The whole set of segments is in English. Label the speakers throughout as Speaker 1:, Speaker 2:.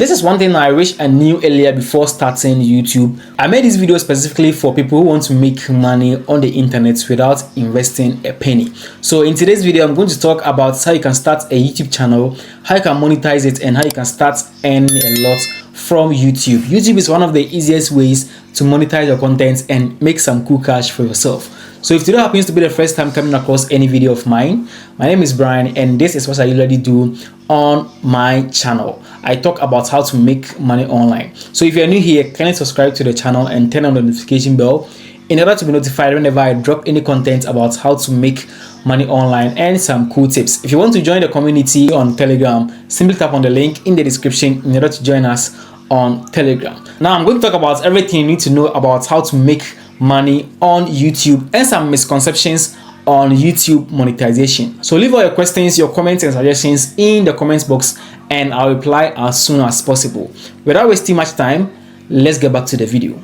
Speaker 1: This is one thing I wish I knew earlier before starting YouTube. I made this video specifically for people who want to make money on the internet without investing a penny. So in today's video, I'm going to talk about how you can start a YouTube channel, how you can monetize it, and how you can start earning a lot from YouTube. YouTube is one of the easiest ways to monetize your content and make some cool cash for yourself. So if today happens to be the first time coming across any video of mine, my name is Brian and this is what I usually do on my channel. I talk about how to make money online. So if you're new here, kindly subscribe to the channel and turn on the notification bell in order to be notified whenever I drop any content about how to make money online and some cool tips. If you want to join the community on Telegram, simply tap on the link in the description in order to join us on Telegram. Now I'm going to talk about everything you need to know about how to make money on YouTube and some misconceptions on YouTube monetization. So leave all your questions, your comments and suggestions in the comments box and I'll reply as soon as possible. Without wasting much time, let's get back to the video.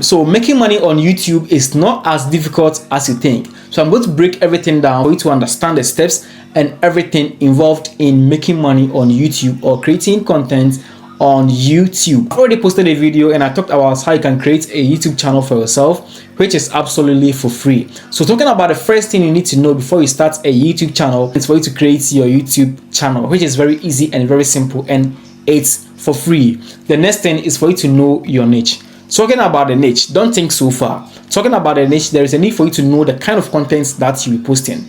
Speaker 1: So making money on YouTube is not as difficult as you think. So I'm going to break everything down for you to understand the steps and everything involved in making money on YouTube or creating content on YouTube. I've already posted a video and I talked about how you can create a YouTube channel for yourself, which is absolutely for free. So talking about the first thing you need to know before you start a YouTube channel is for you to create your YouTube channel, which is very easy and very simple and it's for free. The next thing is for you to know your niche. Talking about the niche, don't think so far. Talking about the niche, there is a need for you to know the kind of content that you'll be posting.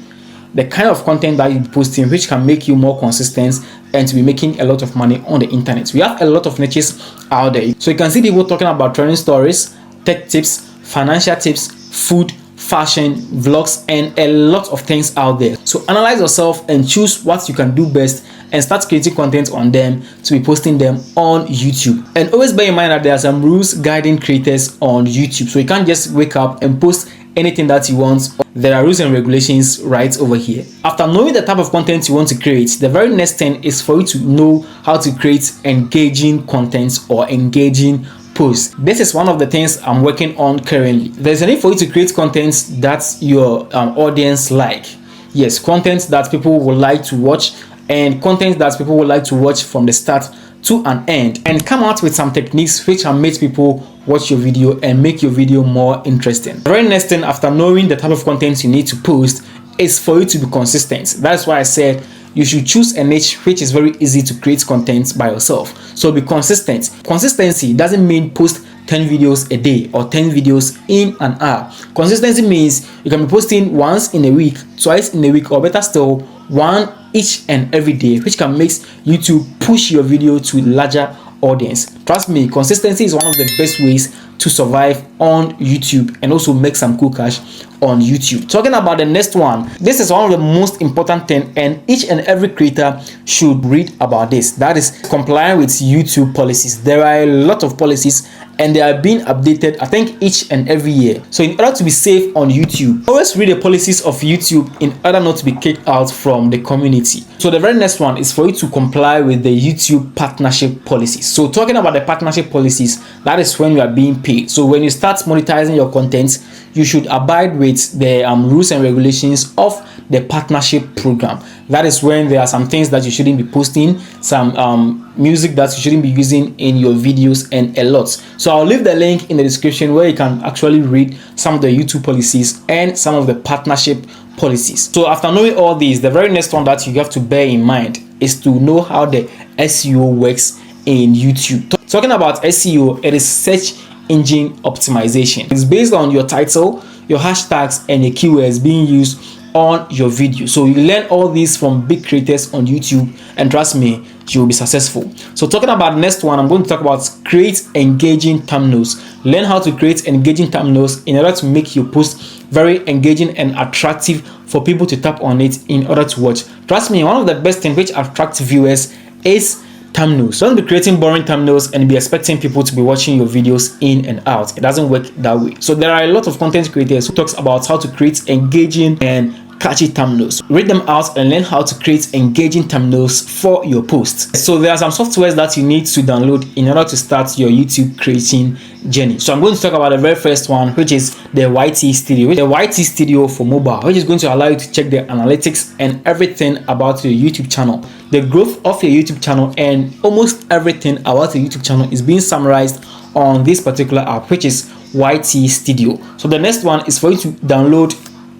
Speaker 1: The kind of content that you'll be posting which can make you more consistent and to be making a lot of money on the internet. We have a lot of niches out there. So you can see people talking about trending stories, tech tips, financial tips, food, fashion, vlogs, and a lot of things out there. So analyze yourself and choose what you can do best and start creating content on them to be posting them on YouTube. And always bear in mind that there are some rules guiding creators on YouTube. So you can't just wake up and post anything that you want. There are rules and regulations right over here. After knowing the type of content you want to create, the very next thing is for you to know how to create engaging content or engaging posts. This is one of the things I'm working on currently. There's a need for you to create content that your audience like. Yes, content that people would like to watch and content that people would like to watch from the start to an end, and come out with some techniques which can make people watch your video and make your video more interesting. The very next thing after knowing the type of content you need to post is for you to be consistent. That's why I said you should choose a niche which is very easy to create content by yourself. So be consistent. Consistency doesn't mean post 10 videos a day or 10 videos in an hour. Consistency means you can be posting once in a week, twice in a week, or better still, one each and every day, which can make YouTube push your video to a larger audience. Trust me, consistency is one of the best ways to survive on YouTube and also make some cool cash on YouTube. Talking about the next one, this is one of the most important things and each and every creator should read about this. That is complying with YouTube policies. There are a lot of policies and they are being updated, I think, each and every year. So in order to be safe on YouTube, always read the policies of YouTube in order not to be kicked out from the community. So the very next one is for you to comply with the YouTube partnership policies. So talking about the partnership policies, that is when you are being paid. So when you start monetizing your content, you should abide with the rules and regulations of the partnership program. That is when there are some things that you shouldn't be posting, some music that you shouldn't be using in your videos, and a lot. So I'll leave the link in the description where you can actually read some of the YouTube policies and some of the partnership policies. So after knowing all these, the very next one that you have to bear in mind is to know how the SEO works in YouTube. Talking about SEO, it is search engine optimization. It's based on your title, your hashtags, and your keywords being used on your video. So you learn all these from big creators on YouTube and trust me, you will be successful. So talking about the next one, I'm going to talk about create engaging thumbnails. Learn how to create engaging thumbnails in order to make your post very engaging and attractive for people to tap on it in order to watch. Trust me, one of the best things which attracts viewers is thumbnails. Don't be creating boring thumbnails and be expecting people to be watching your videos in and out. It doesn't work that way. So there are a lot of content creators who talks about how to create engaging and catchy thumbnails. Read them out and learn how to create engaging thumbnails for your posts. So there are some softwares that you need to download in order to start your YouTube creating journey. So I'm going to talk about the very first one, which is the YT Studio. The YT Studio for mobile, which is going to allow you to check the analytics and everything about your YouTube channel. The growth of your YouTube channel and almost everything about your YouTube channel is being summarized on this particular app, which is YT Studio. So the next one is for you to download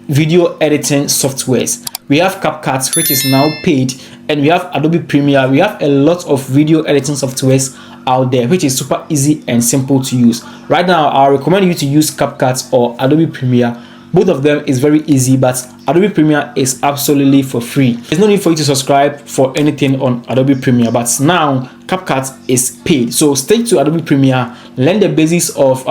Speaker 1: video editing softwares. We have CapCut, which is now paid, and we have Adobe Premiere. We have a lot of video editing softwares out there, which is super easy and simple to use. Right now, I recommend you to use CapCut or Adobe Premiere. Both of them is very easy, but Adobe Premiere is absolutely for free. There's no need for you to subscribe for anything on Adobe Premiere, but now CapCut is paid. So stick to Adobe Premiere, learn the basics of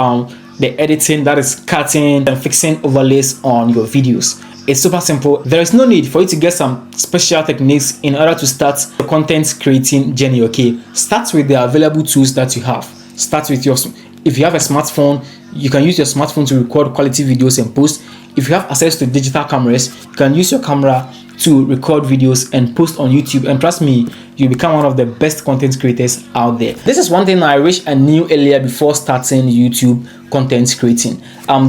Speaker 1: the editing, that is cutting and fixing overlays on your videos. It's super simple. There is no need for you to get some special techniques in order to start your content creating journey. Okay, start with the available tools that you have. Start with your, if you have a smartphone, you can use your smartphone to record quality videos and post. If you have access to digital cameras, you can use your camera to record videos and post on YouTube, and trust me, you become one of the best content creators out there. This is one thing I wish I knew earlier before starting YouTube content creating.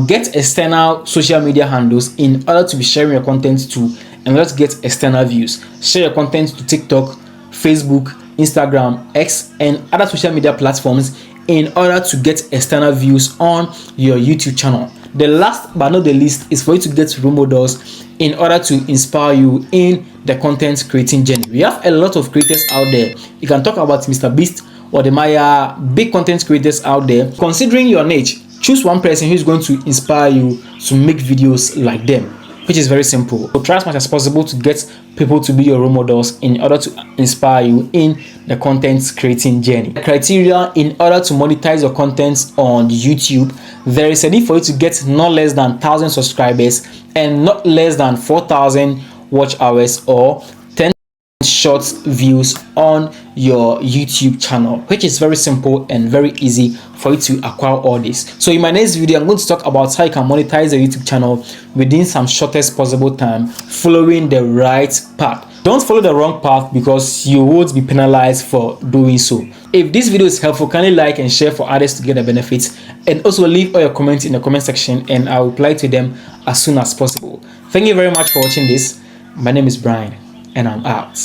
Speaker 1: Get external social media handles in order to be sharing your content to, and let's get external views. Share your content to TikTok, Facebook, Instagram, X, and other social media platforms in order to get external views on your YouTube channel. The last but not the least is for you to get role models in order to inspire you in the content creating journey. We have a lot of creators out there. You can talk about Mr. Beast or the Maya, big content creators out there. Considering your niche, choose one person who is going to inspire you to make videos like them, which is very simple. So try as much as possible to get people to be your role models in order to inspire you in the content creating journey. The criteria in order to monetize your content on YouTube, there is a need for you to get not less than 1,000 subscribers and not less than 4,000 watch hours or 10 short views on your YouTube channel, which is very simple and very easy for you to acquire all this. So in my next video, I'm going to talk about how you can monetize a YouTube channel within some shortest possible time, following the right path. Don't follow the wrong path because you won't be penalized for doing so. If this video is helpful, kindly like and share for others to get the benefits, and also leave all your comments in the comment section and I'll reply to them as soon as possible. Thank you very much for watching this. My name is Brian and I'm out.